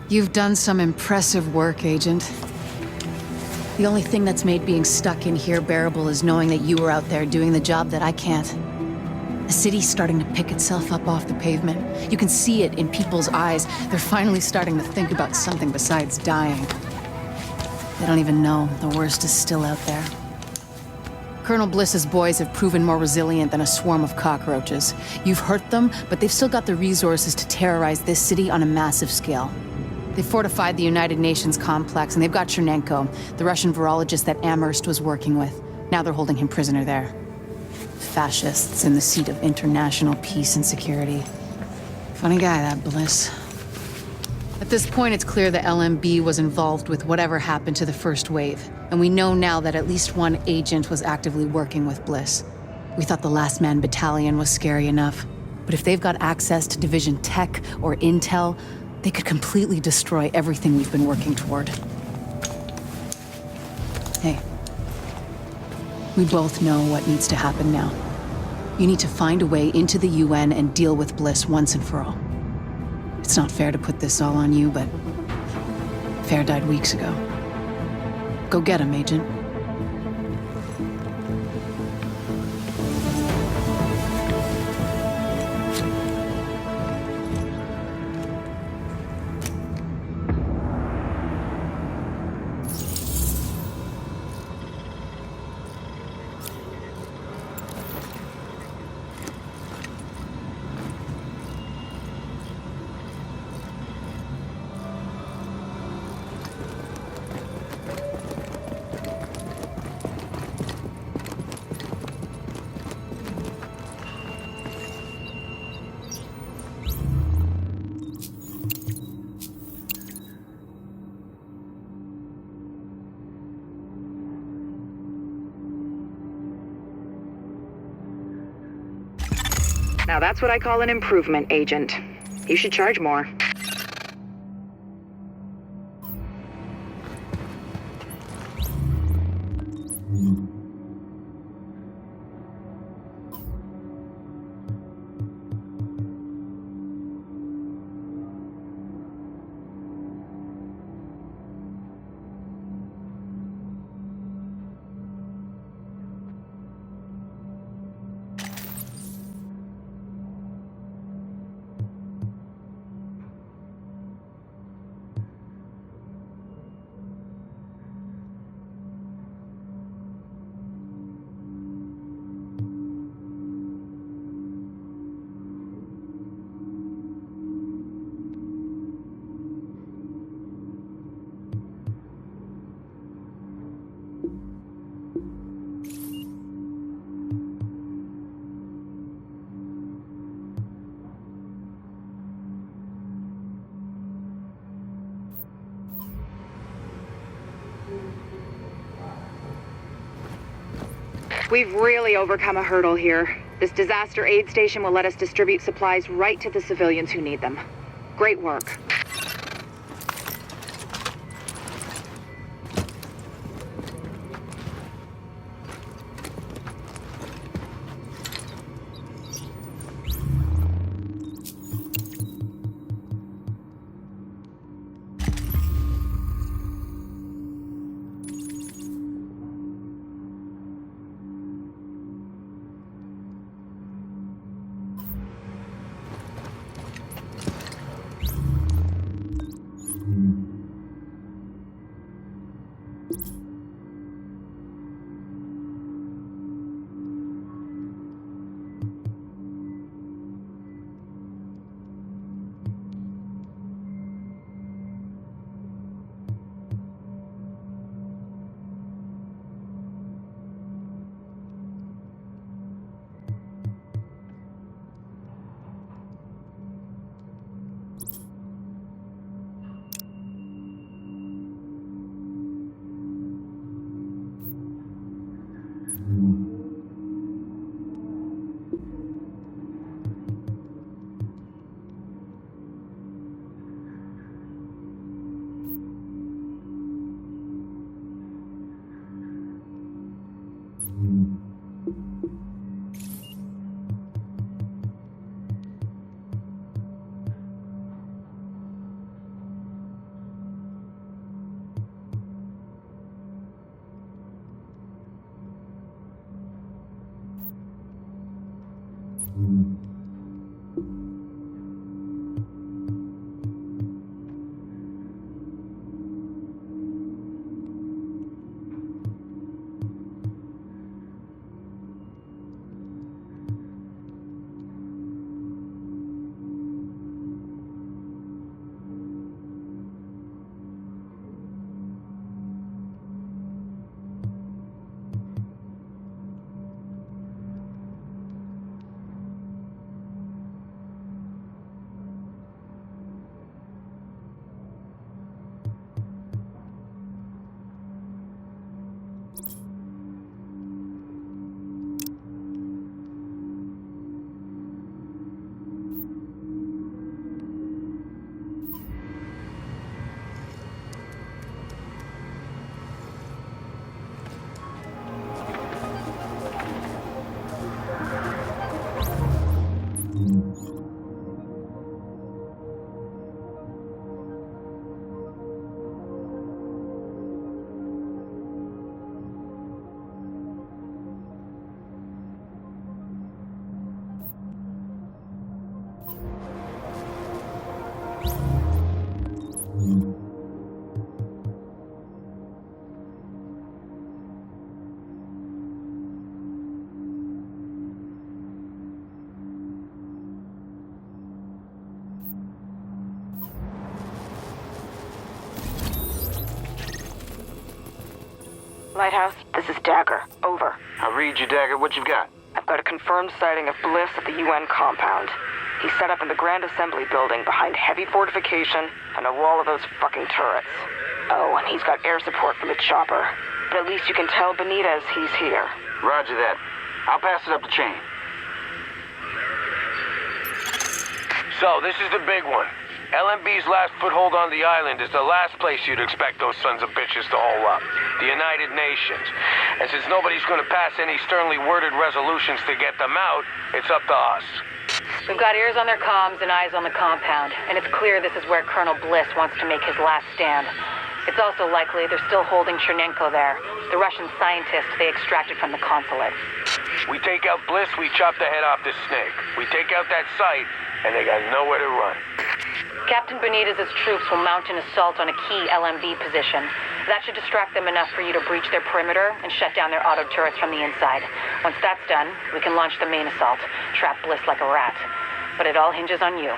You've done some impressive work, Agent. The only thing that's made being stuck in here bearable is knowing that you were out there doing the job that I can't. The city's starting to pick itself up off the pavement. You can see it in people's eyes. They're finally starting to think about something besides dying. They don't even know the worst is still out there. Colonel Bliss's boys have proven more resilient than a swarm of cockroaches. You've hurt them, but they've still got the resources to terrorize this city on a massive scale. They fortified the United Nations complex, and they've got Chernenko, the Russian virologist that Amherst was working with. Now they're holding him prisoner there. Fascists in the seat of international peace and security. Funny guy, that Bliss. At this point, it's clear the LMB was involved with whatever happened to the first wave, and we know now that at least one agent was actively working with Bliss. We thought the Last Man Battalion was scary enough, but if they've got access to Division tech or intel, they could completely destroy everything we've been working toward. Hey, we both know what needs to happen now. You need to find a way into the UN and deal with Bliss once and for all. It's not fair to put this all on you, but Fair died weeks ago. Go get him, Agent. Now that's what I call an improvement, Agent. You should charge more. We've really overcome a hurdle here. This disaster aid station will let us distribute supplies right to the civilians who need them. Great work. Lighthouse, this is Dagger. Over. I'll read you, Dagger. What you've got? I've got a confirmed sighting of Bliss at the UN compound. He's set up in the Grand Assembly building behind heavy fortification and a wall of those fucking turrets. Oh, and he's got air support from the chopper. But at least you can tell Benitez he's here. Roger that. I'll pass it up the chain. So, this is the big one. LMB's last foothold on the island is the last place you'd expect those sons of bitches to hole up. The United Nations. And since nobody's gonna pass any sternly worded resolutions to get them out, it's up to us. We've got ears on their comms and eyes on the compound, and it's clear this is where Colonel Bliss wants to make his last stand. It's also likely they're still holding Chernenko there, the Russian scientist they extracted from the consulate. We take out Bliss, we chop the head off this snake. We take out that site, and they got nowhere to run. Captain Benitez's troops will mount an assault on a key LMB position. That should distract them enough for you to breach their perimeter and shut down their auto turrets from the inside. Once that's done, we can launch the main assault, trap Bliss like a rat. But it all hinges on you.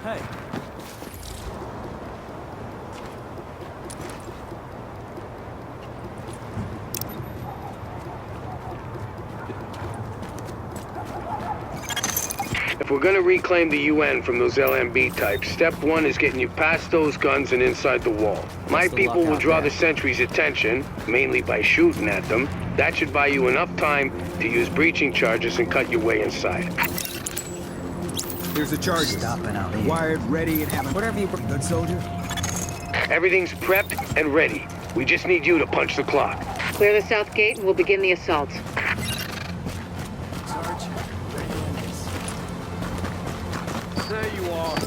Hey. If we're gonna reclaim the UN from those LMB types, step one is getting you past those guns and inside the wall. My people will draw the sentries' attention, mainly by shooting at them. That should buy you enough time to use breaching charges and cut your way inside. Here's the charge. Stopping out here. Wired, ready, and having whatever you bring. Good soldier. Everything's prepped and ready. We just need you to punch the clock. Clear the south gate and we'll begin the assault. Sarge, ready in this. There you are.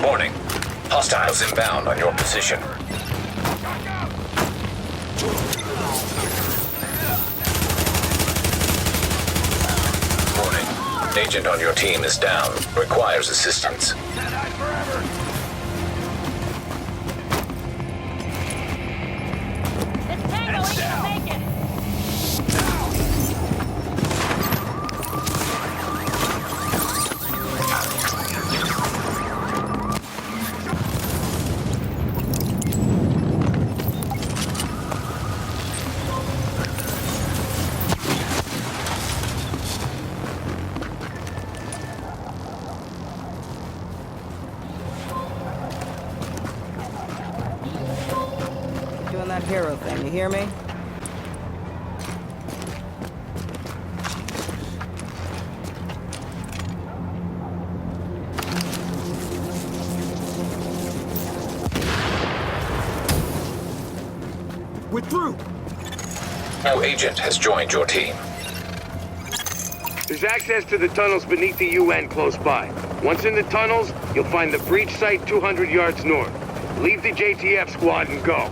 Warning. Hostiles inbound on your position. Warning. Agent on your team is down. Requires assistance. Doing that hero thing, you hear me? We're through. No agent has joined your team. There's access to the tunnels beneath the UN close by. Once in the tunnels, you'll find the breach site 200 yards north. Leave the JTF squad and go.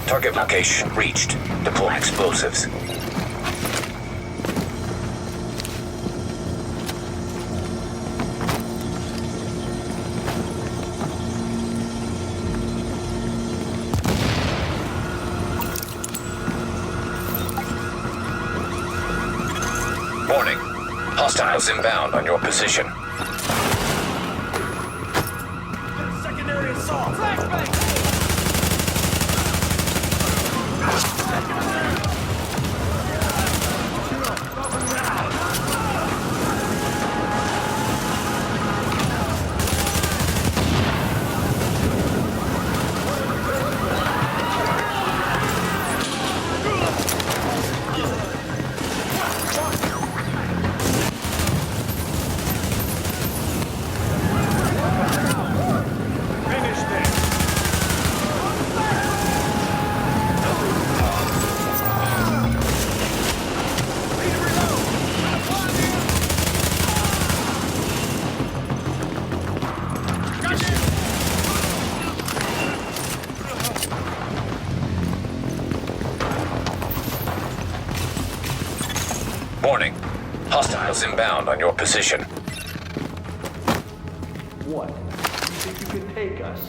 Target location reached. Deploy explosives. Warning. Hostiles inbound on your position. Secondary assault. Warning. Hostiles inbound on your position. What? You think you can take us?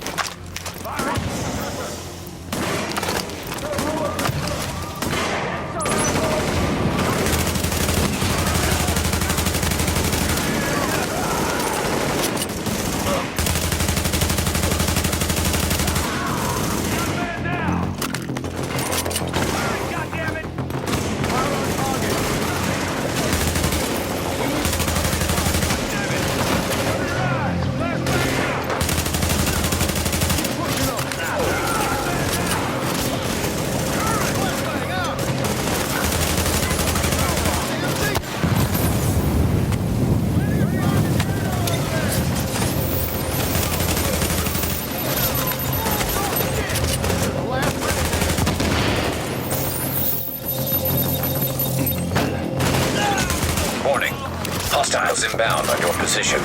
Warning. Hostiles inbound on your position.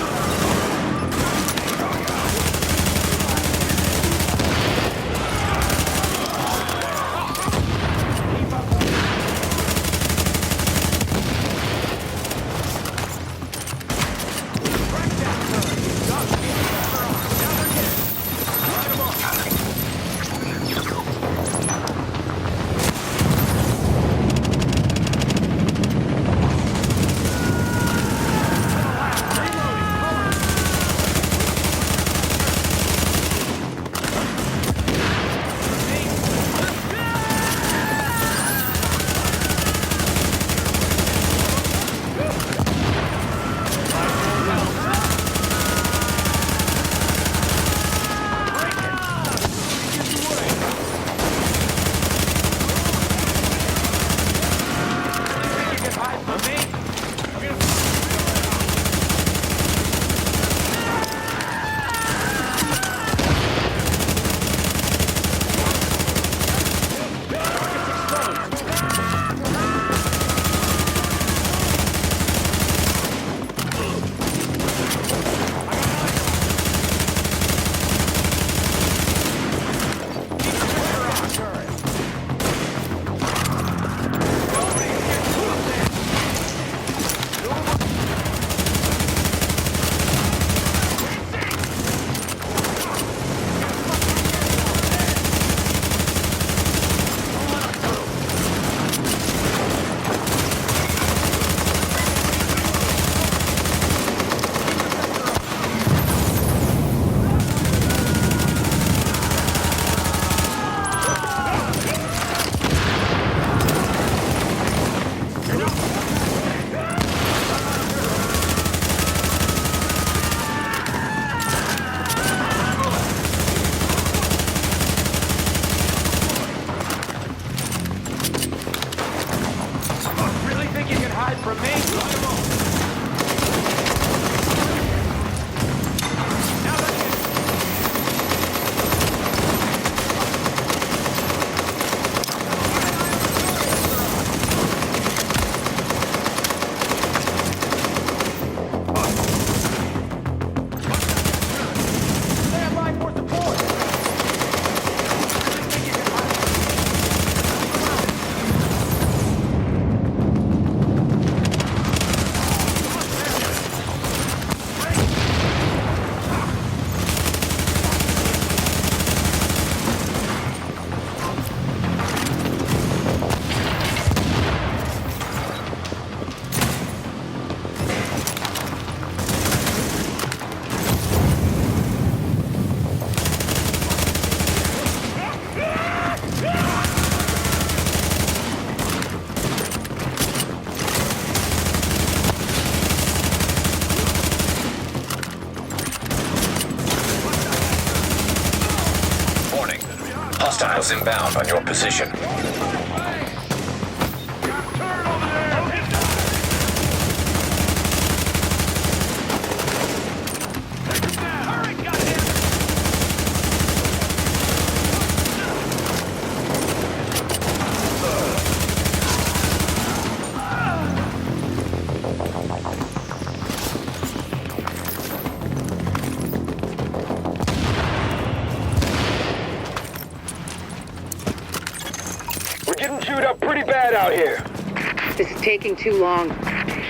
Hostiles inbound on your position. We're getting chewed up pretty bad out here. This is taking too long.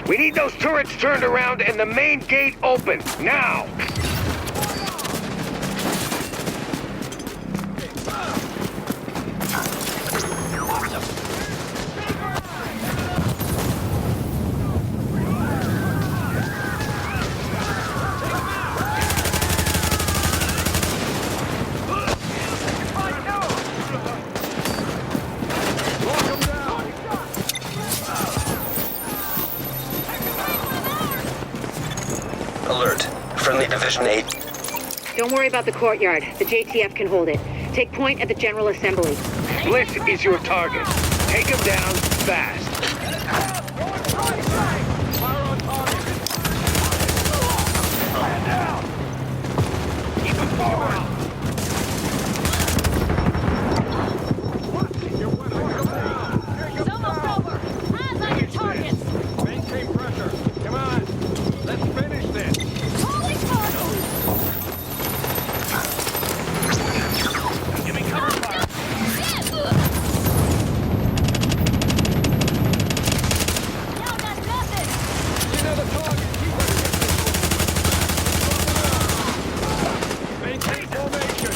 We need those turrets turned around and the main gate open, now! Alert. Friendly Division 8. Don't worry about the courtyard. The JTF can hold it. Take point at the General Assembly. Bliss is your target. Take him down fast. Keep him forward! It's almost over. Eyes on your targets. Maintain pressure. Come on. Let's finish this. Holy cardinal! Give me cover fire. Now got nothing. Another target. Keep maintain formation.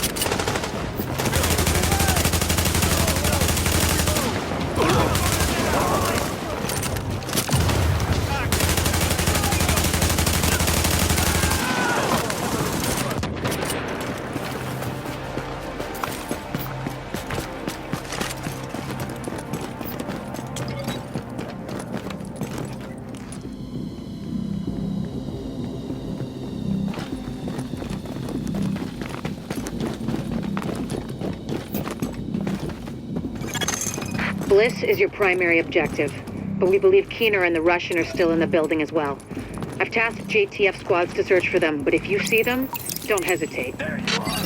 Bliss is your primary objective, but we believe Keener and the Russian are still in the building as well. I've tasked JTF squads to search for them, but if you see them, don't hesitate. There you are.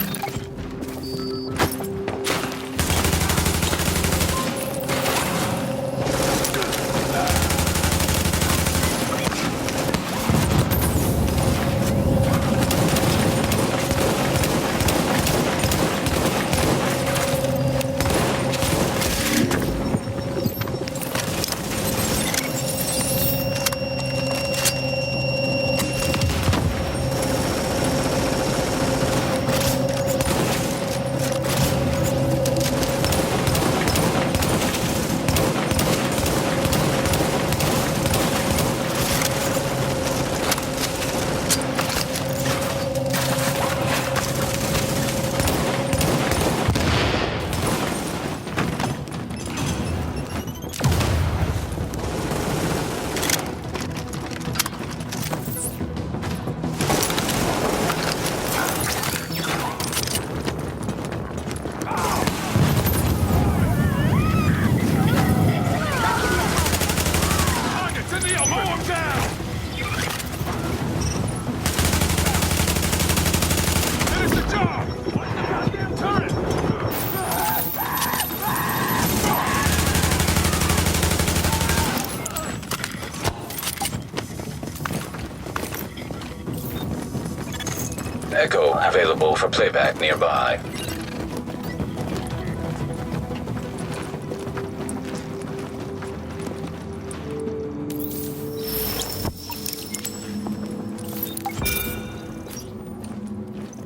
Echo available for playback nearby.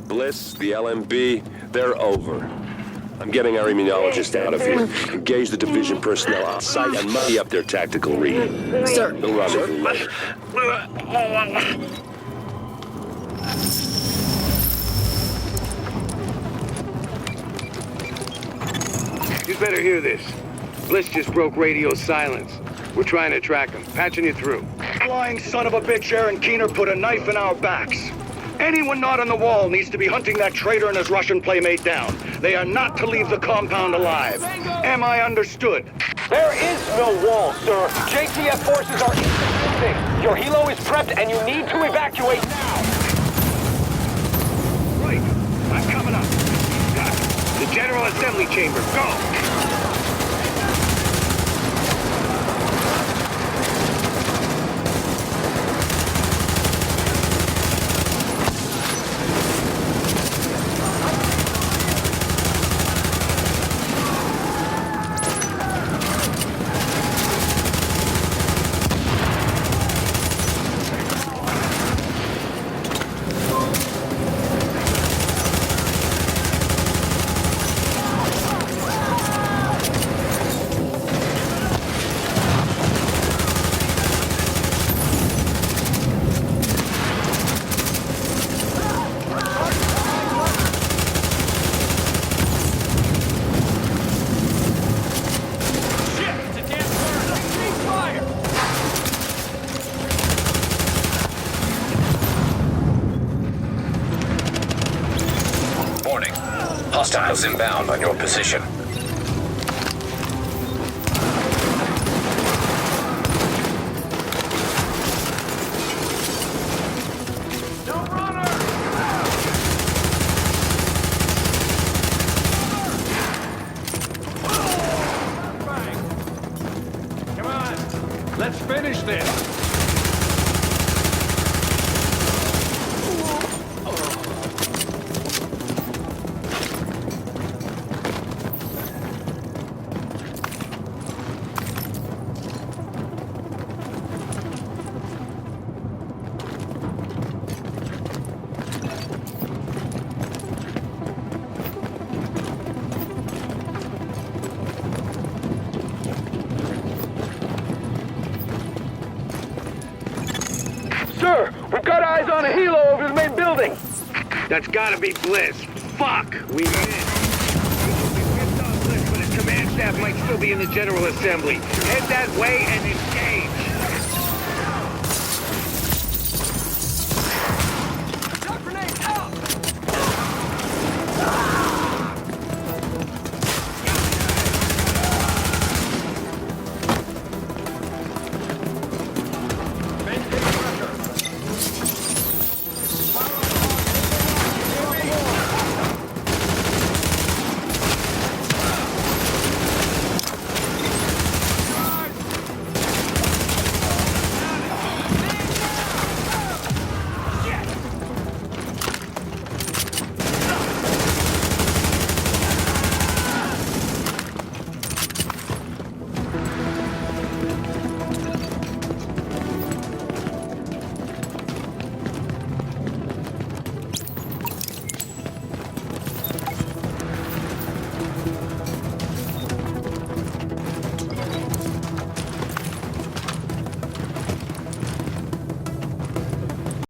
Bliss, the LMB, they're over. I'm getting our immunologist out of here. Engage the Division personnel on site and muddy up their tactical reading. Sir. No rendezvous later. You'd better hear this. Bliss just broke radio silence. We're trying to track him. Patching you through. Flying son of a bitch, Aaron Keener put a knife in our backs. Anyone not on the wall needs to be hunting that traitor and his Russian playmate down. They are not to leave the compound alive. Am I understood? There is no wall, sir. JTF forces are in the building. Your helo is prepped and you need to evacuate now. Right. I'm coming up. The General Assembly Chamber. Go! Warning. Hostiles inbound on your position. Come on, let's finish this. Sir, we've got eyes on a helo over the main building. That's gotta be Bliss. Fuck! We missed. We whipped on Bliss, but his command staff might still be in the General Assembly. Head that way and